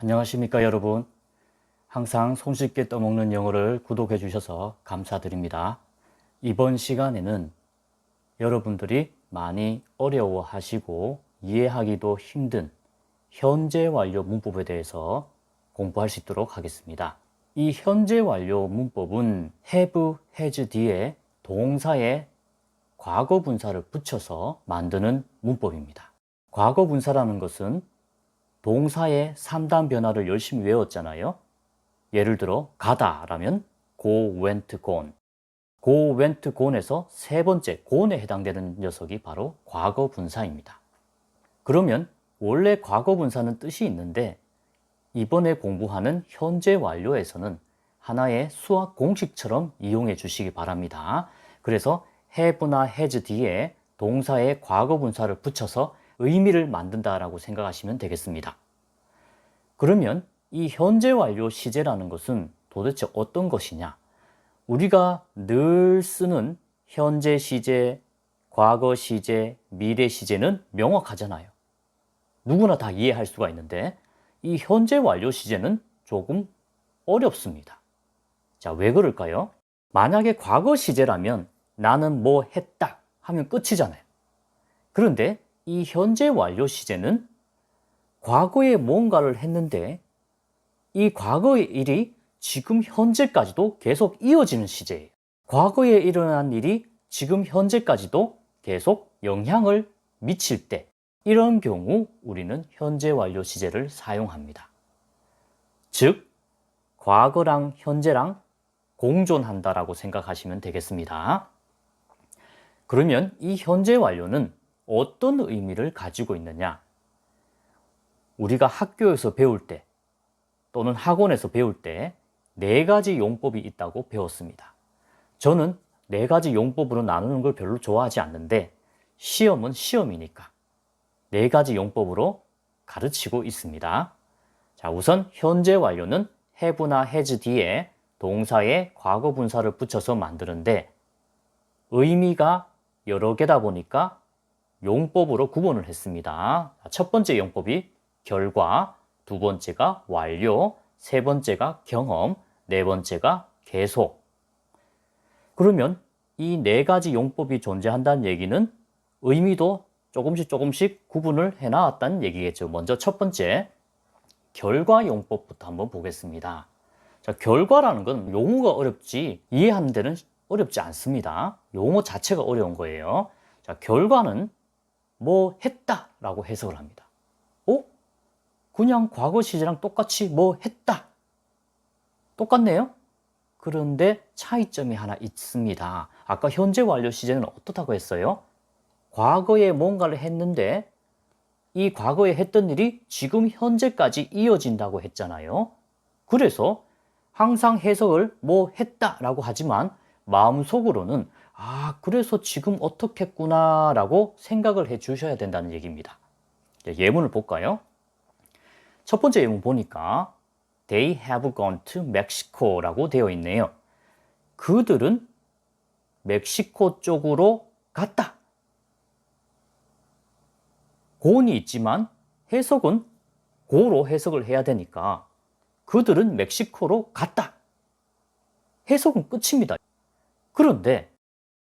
안녕하십니까 여러분. 항상 손쉽게 떠먹는 영어를 구독해 주셔서 감사드립니다. 이번 시간에는 여러분들이 많이 어려워하시고 이해하기도 힘든 현재 완료 문법에 대해서 공부할 수 있도록 하겠습니다. 이 현재 완료 문법은 have, has 뒤에 동사의 과거 분사를 붙여서 만드는 문법입니다. 과거 분사라는 것은 동사의 3단 변화를 열심히 외웠잖아요. 예를 들어 가다라면 go, went, gone. go, went, gone에서 세 번째 gone에 해당되는 녀석이 바로 과거 분사입니다. 그러면 원래 과거 분사는 뜻이 있는데 이번에 공부하는 현재 완료에서는 하나의 수학 공식처럼 이용해 주시기 바랍니다. 그래서 have나 has 뒤에 동사의 과거 분사를 붙여서 의미를 만든다라고 생각하시면 되겠습니다. 그러면 이 현재 완료 시제라는 것은 도대체 어떤 것이냐? 우리가 늘 쓰는 현재 시제, 과거 시제, 미래 시제는 명확하잖아요. 누구나 다 이해할 수가 있는데 이 현재 완료 시제는 조금 어렵습니다. 자, 왜 그럴까요? 만약에 과거 시제라면 나는 뭐 했다 하면 끝이잖아요. 그런데 이 현재 완료 시제는 과거에 뭔가를 했는데 이 과거의 일이 지금 현재까지도 계속 이어지는 시제예요. 과거에 일어난 일이 지금 현재까지도 계속 영향을 미칠 때 이런 경우 우리는 현재 완료 시제를 사용합니다. 즉, 과거랑 현재랑 공존한다라고 생각하시면 되겠습니다. 그러면 이 현재 완료는 어떤 의미를 가지고 있느냐? 우리가 학교에서 배울 때 또는 학원에서 배울 때 네 가지 용법이 있다고 배웠습니다. 저는 네 가지 용법으로 나누는 걸 별로 좋아하지 않는데 시험은 시험이니까 네 가지 용법으로 가르치고 있습니다. 자, 우선 현재 완료는 have나 has 뒤에 동사의 과거 분사를 붙여서 만드는데 의미가 여러 개다 보니까 용법으로 구분을 했습니다. 첫 번째 용법이 결과, 두 번째가 완료, 세 번째가 경험, 네 번째가 계속. 그러면 이 네 가지 용법이 존재한다는 얘기는 의미도 조금씩 구분을 해 나왔다는 얘기겠죠. 먼저 첫 번째, 결과 용법부터 한번 보겠습니다. 자, 결과라는 건 용어가 어렵지 이해하는 데는 어렵지 않습니다. 용어 자체가 어려운 거예요. 자, 결과는 뭐 했다라고 해석을 합니다. 그냥 과거 시제랑 똑같이 뭐 했다. 똑같네요? 그런데 차이점이 하나 있습니다. 아까 현재 완료 시제는 어떻다고 했어요? 과거에 뭔가를 했는데 이 과거에 했던 일이 지금 현재까지 이어진다고 했잖아요. 그래서 항상 해석을 뭐 했다라고 하지만 마음속으로는 그래서 지금 어떻게 했구나 라고 생각을 해 주셔야 된다는 얘기입니다. 예문을 볼까요? 첫 번째 예문 보니까 They have gone to Mexico라고 되어 있네요. 그들은 멕시코 쪽으로 갔다. gone이 있지만 해석은 go로 해석을 해야 되니까 그들은 멕시코로 갔다. 해석은 끝입니다. 그런데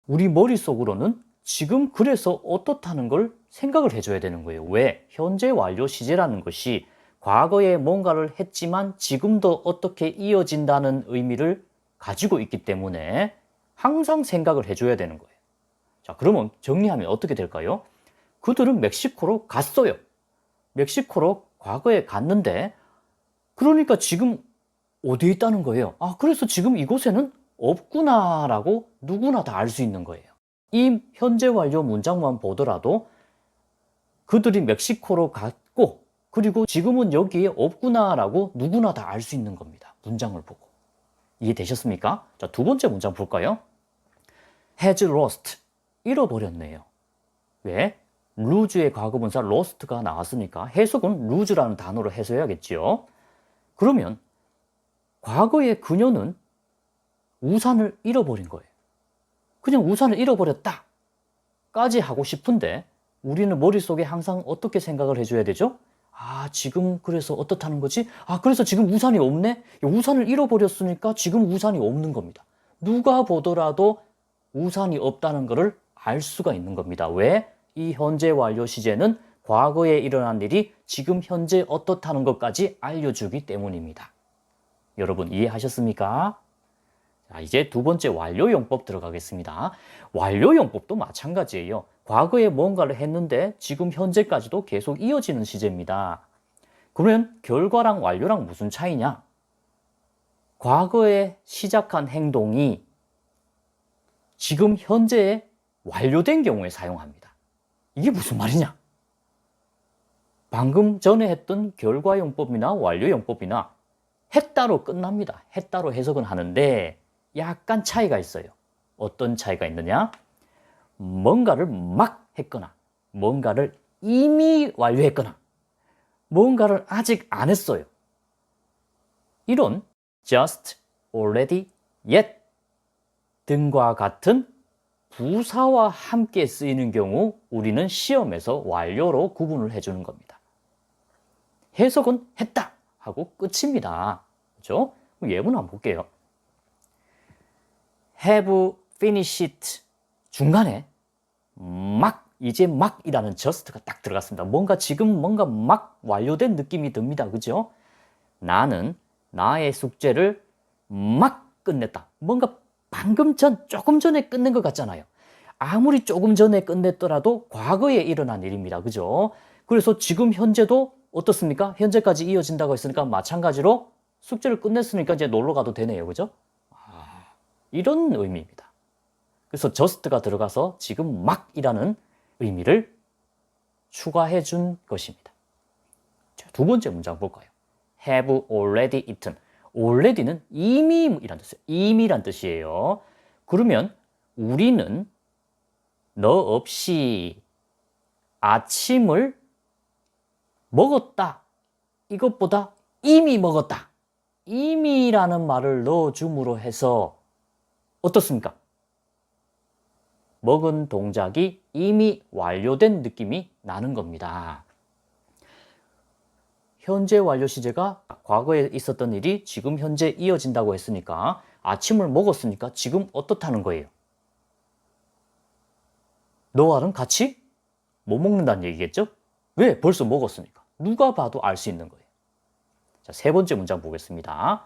우리 머릿속으로는 지금 그래서 어떻다는 걸 생각을 해줘야 되는 거예요. 왜? 현재 완료 시제라는 것이 과거에 뭔가를 했지만 지금도 어떻게 이어진다는 의미를 가지고 있기 때문에 항상 생각을 해줘야 되는 거예요. 자, 그러면 정리하면 어떻게 될까요? 그들은 멕시코로 갔어요. 멕시코로 과거에 갔는데 그러니까 지금 어디에 있다는 거예요? 그래서 지금 이곳에는 없구나라고 누구나 다 알 수 있는 거예요. 이 현재 완료 문장만 보더라도 그들이 멕시코로 갔고 그리고 지금은 여기에 없구나라고 누구나 다 알 수 있는 겁니다. 문장을 보고. 이해되셨습니까? 자, 두 번째 문장 볼까요? has lost. 잃어버렸네요. 왜? lose의 과거분사 lost가 나왔으니까 해석은 lose라는 단어로 해석해야겠죠. 그러면 과거에 그녀는 우산을 잃어버린 거예요. 그냥 우산을 잃어버렸다 까지 하고 싶은데 우리는 머릿속에 항상 어떻게 생각을 해줘야 되죠? 아, 지금 그래서 어떻다는 거지? 아, 그래서 지금 우산이 없네? 우산을 잃어버렸으니까 지금 우산이 없는 겁니다. 누가 보더라도 우산이 없다는 것을 알 수가 있는 겁니다. 왜? 이 현재 완료 시제는 과거에 일어난 일이 지금 현재 어떻다는 것까지 알려주기 때문입니다. 여러분 이해하셨습니까? 자, 이제 두 번째 완료용법 들어가겠습니다. 완료용법도 마찬가지예요. 과거에 뭔가를 했는데 지금 현재까지도 계속 이어지는 시제입니다. 그러면 결과랑 완료랑 무슨 차이냐? 과거에 시작한 행동이 지금 현재에 완료된 경우에 사용합니다. 이게 무슨 말이냐? 방금 전에 했던 결과용법이나 완료용법이나 했다로 끝납니다. 했다로 해석은 하는데 약간 차이가 있어요. 어떤 차이가 있느냐? 뭔가를 막 했거나 뭔가를 이미 완료했거나 뭔가를 아직 안 했어요. 이런 just, already, yet 등과 같은 부사와 함께 쓰이는 경우 우리는 시험에서 완료로 구분을 해주는 겁니다. 해석은 했다 하고 끝입니다. 그렇죠? 예문 한번 볼게요. have finished 중간에 이제 막이라는 just가 딱 들어갔습니다. 뭔가 막 완료된 느낌이 듭니다. 그죠? 나는 나의 숙제를 막 끝냈다. 뭔가 조금 전에 끝낸 것 같잖아요. 아무리 조금 전에 끝냈더라도 과거에 일어난 일입니다. 그죠? 그래서 지금 현재도 어떻습니까? 현재까지 이어진다고 했으니까 마찬가지로 숙제를 끝냈으니까 이제 놀러 가도 되네요. 그죠? 이런 의미입니다. 그래서 just가 들어가서 지금 막이라는 의미를 추가해 준 것입니다. 자, 두 번째 문장 볼까요? have already eaten. already는 이미란 뜻이에요. 이미란 뜻이에요. 그러면 우리는 너 없이 아침을 먹었다. 이것보다 이미 먹었다. 이미라는 말을 넣어줌으로 해서 어떻습니까? 먹은 동작이 이미 완료된 느낌이 나는 겁니다. 현재 완료 시제가 과거에 있었던 일이 지금 현재 이어진다고 했으니까 아침을 먹었으니까 지금 어떻다는 거예요? 너와는 같이 못 먹는다는 얘기겠죠? 왜? 벌써 먹었으니까. 누가 봐도 알 수 있는 거예요. 자, 세 번째 문장 보겠습니다.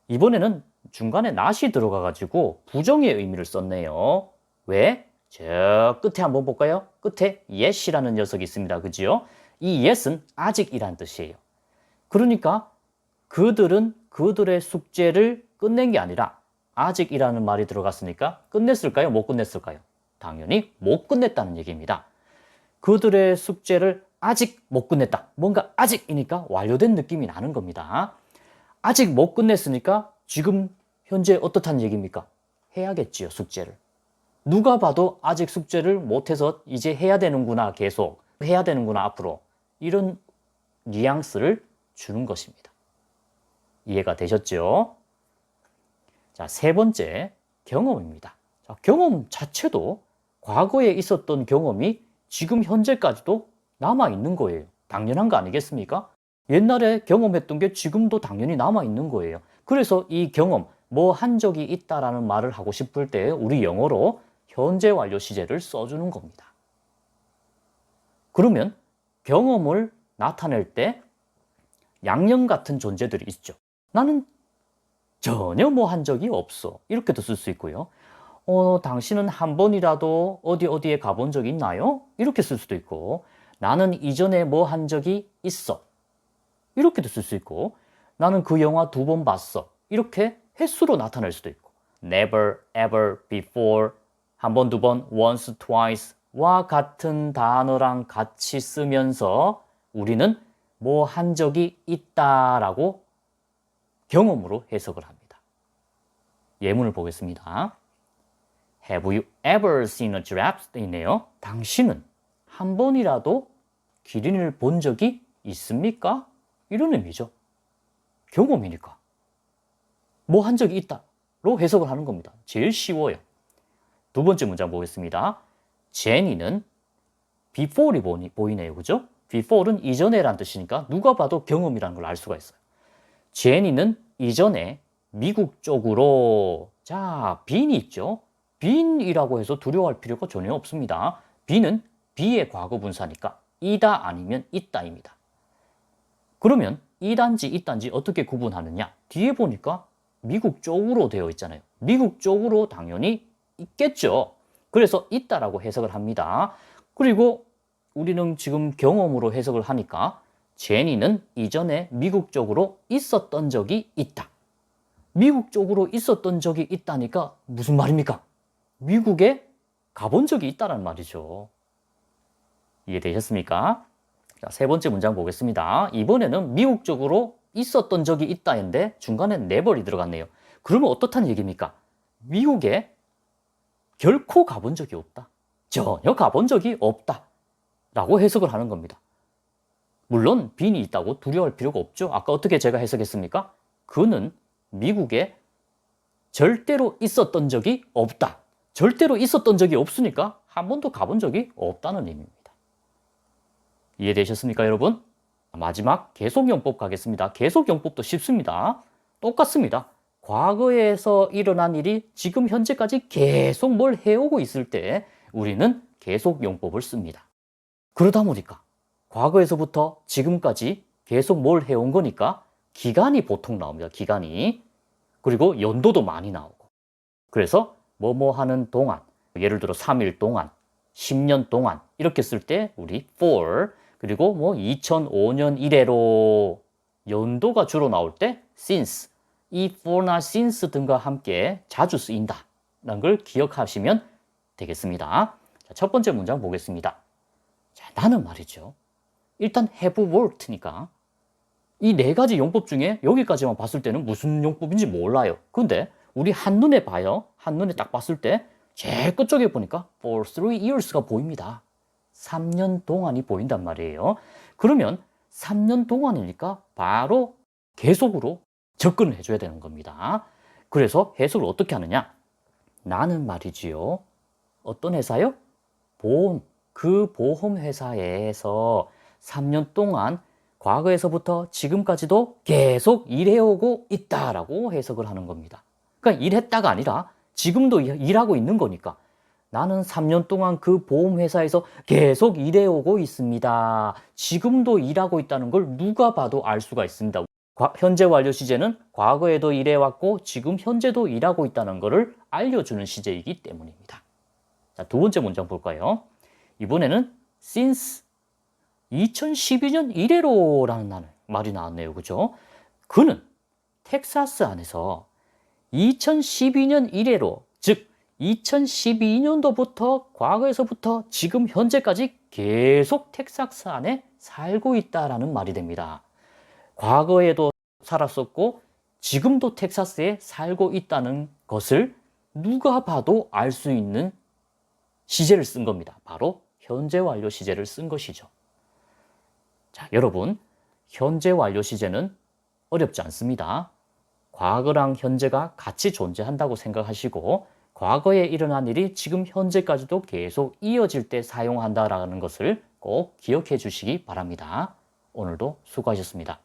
이번에는 중간에 not이 들어가가지고 부정의 의미를 썼네요. 왜? 저 끝에 한번 볼까요? 끝에 yet이라는 녀석이 있습니다. 그지요? 이 yet은 아직이란 뜻이에요. 그러니까 그들은 그들의 숙제를 끝낸 게 아니라 아직이라는 말이 들어갔으니까 끝냈을까요? 못 끝냈을까요? 당연히 못 끝냈다는 얘기입니다. 그들의 숙제를 아직 못 끝냈다. 뭔가 아직이니까 완료된 느낌이 나는 겁니다. 아직 못 끝냈으니까 지금 현재 어떻다는 얘기입니까? 해야겠지요, 숙제를. 누가 봐도 아직 숙제를 못해서 이제 해야 되는구나, 계속. 해야 되는구나, 앞으로. 이런 뉘앙스를 주는 것입니다. 이해가 되셨죠? 자, 세 번째, 경험입니다. 자, 경험 자체도 과거에 있었던 경험이 지금 현재까지도 남아있는 거예요. 당연한 거 아니겠습니까? 옛날에 경험했던 게 지금도 당연히 남아있는 거예요. 그래서 이 경험, 뭐 한 적이 있다라는 말을 하고 싶을 때 우리 영어로 현재 완료 시제를 써주는 겁니다. 그러면 경험을 나타낼 때 양념 같은 존재들이 있죠. 나는 전혀 뭐 한 적이 없어. 이렇게도 쓸 수 있고요. 당신은 한 번이라도 어디에 가본 적이 있나요? 이렇게 쓸 수도 있고, 나는 이전에 뭐 한 적이 있어. 이렇게도 쓸 수 있고, 나는 그 영화 2번 봤어. 이렇게 횟수로 나타낼 수도 있고, never, ever, before, 한 번, 두 번, once, twice와 같은 단어랑 같이 쓰면서 우리는 뭐 한 적이 있다라고 경험으로 해석을 합니다. 예문을 보겠습니다. Have you ever seen a giraffe? 있네요. 당신은 한 번이라도 기린을 본 적이 있습니까? 이런 의미죠. 경험이니까. 뭐 한 적이 있다로 해석을 하는 겁니다. 제일 쉬워요. 두 번째 문장 보겠습니다. 제니는 before이 보이네요. 그죠? before는 이전에란 뜻이니까 누가 봐도 경험이라는 걸 알 수가 있어요. 제니는 이전에 미국 쪽으로, 자, 빈이 있죠. 빈이라고 해서 두려워할 필요가 전혀 없습니다. 빈은 be의 과거 분사니까 이다 아니면 있다입니다. 그러면 이단지 있단지 어떻게 구분하느냐? 뒤에 보니까 미국 쪽으로 되어 있잖아요. 미국 쪽으로 당연히 있겠죠. 그래서 있다라고 해석을 합니다. 그리고 우리는 지금 경험으로 해석을 하니까 제니는 이전에 미국 쪽으로 있었던 적이 있다. 미국 쪽으로 있었던 적이 있다니까 무슨 말입니까? 미국에 가본 적이 있다는 말이죠. 이해되셨습니까? 자, 세 번째 문장 보겠습니다. 이번에는 미국 쪽으로 있었던 적이 있다인데 중간에 never이 들어갔네요. 그러면 어떻다는 얘기입니까? 미국에 결코 가본 적이 없다. 전혀 가본 적이 없다. 라고 해석을 하는 겁니다. 물론 빈이 있다고 두려워할 필요가 없죠. 아까 어떻게 제가 해석했습니까? 그는 미국에 절대로 있었던 적이 없다. 절대로 있었던 적이 없으니까 한 번도 가본 적이 없다는 의미입니다. 이해되셨습니까, 여러분? 마지막 계속용법 가겠습니다. 계속용법도 쉽습니다. 똑같습니다. 과거에서 일어난 일이 지금 현재까지 계속 뭘 해오고 있을 때 우리는 계속용법을 씁니다. 그러다 보니까 과거에서부터 지금까지 계속 뭘 해온 거니까 기간이 보통 나옵니다. 기간이. 그리고 연도도 많이 나오고. 그래서 뭐뭐 하는 동안, 예를 들어 3일 동안, 10년 동안 이렇게 쓸 때 우리 for, 그리고 뭐 2005년 이래로 연도가 주로 나올 때 since, 이 for나 since 등과 함께 자주 쓰인다라는 걸 기억하시면 되겠습니다. 자, 첫 번째 문장 보겠습니다. 자, 나는 말이죠. 일단 have worked니까 이 네 가지 용법 중에 여기까지만 봤을 때는 무슨 용법인지 몰라요. 근데 우리 한눈에 봐요. 한눈에 딱 봤을 때 제일 끝쪽에 보니까 for 3 years가 보입니다. 3년 동안이 보인단 말이에요. 그러면 3년 동안이니까 바로 계속으로 접근을 해줘야 되는 겁니다. 그래서 해석을 어떻게 하느냐? 나는 말이지요. 어떤 회사요? 보험. 그 보험회사에서 3년 동안 과거에서부터 지금까지도 계속 일해오고 있다라고 해석을 하는 겁니다. 그러니까 일했다가 아니라 지금도 일하고 있는 거니까 나는 3년 동안 그 보험회사에서 계속 일해오고 있습니다. 지금도 일하고 있다는 걸 누가 봐도 알 수가 있습니다. 현재 완료 시제는 과거에도 일해왔고 지금 현재도 일하고 있다는 것을 알려주는 시제이기 때문입니다. 자, 두 번째 문장 볼까요? 이번에는 since 2012년 이래로라는 말이 나왔네요. 그죠? 그는 텍사스 안에서 2012년 이래로, 즉 2012년도부터 과거에서부터 지금 현재까지 계속 텍사스 안에 살고 있다라는 말이 됩니다. 과거에도 살았었고 지금도 텍사스에 살고 있다는 것을 누가 봐도 알 수 있는 시제를 쓴 겁니다. 바로 현재 완료 시제를 쓴 것이죠. 자, 여러분, 현재 완료 시제는 어렵지 않습니다. 과거랑 현재가 같이 존재한다고 생각하시고 과거에 일어난 일이 지금 현재까지도 계속 이어질 때 사용한다라는 것을 꼭 기억해 주시기 바랍니다. 오늘도 수고하셨습니다.